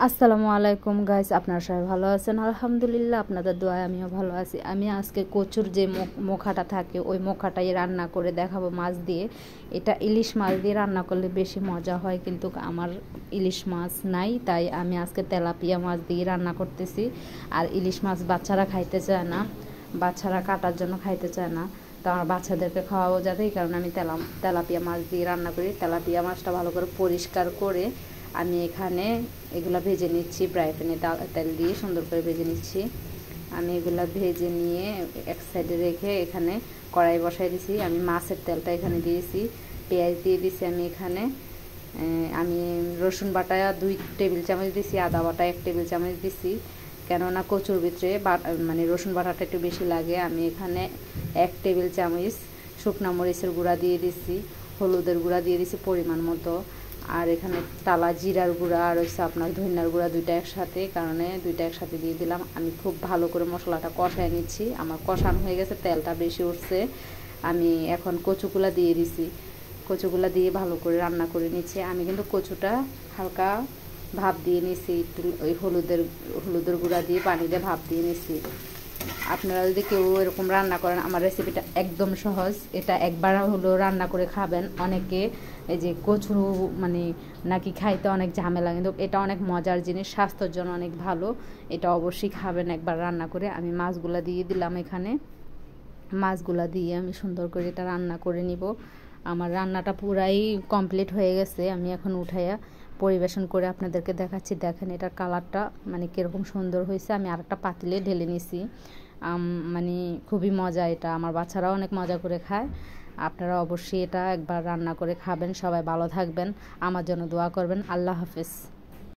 আসসালামু আলাইকুম গাইস, আপনারা সবাই ভালো আছেন? আলহামদুলিল্লাহ, আপনাদের দোয়ায় আমিও ভালো আছি। আমি আজকে কচুর যে মোখাটা থাকে ওই মোখাটাই রান্না করে দেখাবো মাছ দিয়ে। এটা ইলিশ মাছ দিয়ে রান্না করলে বেশি মজা হয়, কিন্তু আমার ইলিশ মাছ নাই, তাই আমি আজকে তেলাপিয়া মাছ দিয়ে রান্না করতেছি। আর ইলিশ মাছ বাচ্চারা খাইতে চায় না, বাচ্চারা কাটার জন্য খাইতে চায় না, তো আমার বাচ্চাদেরকে খাওয়াবো যাতে, এই কারণে আমি তেলাপিয়া মাছ দিয়ে রান্না করি। তেলাপিয়া মাছটা ভালো করে পরিষ্কার করে আমি এখানে এগুলা ভেজে নিচ্ছি, ফ্রাই প্যানে তেল দিয়ে সুন্দর করে ভেজে নিচ্ছি। আমি এগুলা ভেজে নিয়ে এক সাইডে রেখে এখানে কড়াই বসাই দিছি। আমি মাছের তেলটা এখানে দিয়েছি, পেঁয়াজ দিয়ে দিছি। আমি রসুন বাটা 2 টেবিল চামচ দিছি, আদা বাটা 1 টেবিল চামচ দিছি, কেননা কচুর ভিতরে মানে রসুন বাটাটা একটু বেশি লাগে। আমি এখানে 1 টেবিল চামচ শুকনা মরিচের গুঁড়া দিয়ে দিছি, হলুদের গুঁড়া দিয়ে দিছি পরিমাণ মতো, আর এখানে টালা জিরার গুঁড়া আর হচ্ছে আপনার ধনিয়ার গুঁড়া দুইটা একসাথে, কারণে দুইটা একসাথে দিয়ে দিলাম। আমি খুব ভালো করে মশলাটা কষায় নিচ্ছি। আমার কষানো হয়ে গেছে, তেলটা বেশি উঠছে। আমি এখন কচুগুলা দিয়ে দিছি, কচুগুলা দিয়ে ভালো করে রান্না করে নিচ্ছি। আমি কিন্তু কচুটা হালকা ভাপ দিয়ে নিছি, একটু ওই হলুদের গুঁড়া দিয়ে পানি দিয়ে ভাপ দিয়ে নিছি। আপনারা যদি কেউ এরকম রান্না করেন, আমার রেসিপিটা একদম সহজ, এটা একবার হলো রান্না করে খাবেন। অনেকে এই যে কচু মানে নাকি খাইতে অনেক ঝামেলা, কিন্তু এটা অনেক মজার জিনিস, স্বাস্থ্যের জন্য অনেক ভালো। এটা অবশ্যই খাবেন একবার রান্না করে। আমি মাছগুলা দিয়ে দিলাম, এখানে মাছগুলা দিয়ে আমি সুন্দর করে এটা রান্না করে নিব। আমার রান্নাটা পুরাই কমপ্লিট হয়ে গেছে। আমি এখন উঠাইয়া পরিবেশন করে আপনাদেরকে দেখাচ্ছি। দেখেন এটার কালারটা মানে কীরকম সুন্দর হয়েছে। আমি আরেকটা পাতিলে ঢেলে নিছি। মানে খুবই মজা, এটা আমার বাচ্চারাও অনেক মজা করে খায়। আপনারা অবশ্যই এটা একবার রান্না করে খাবেন। সবাই ভালো থাকবেন, আমার জন্য দোয়া করবেন। আল্লাহ হাফেজ।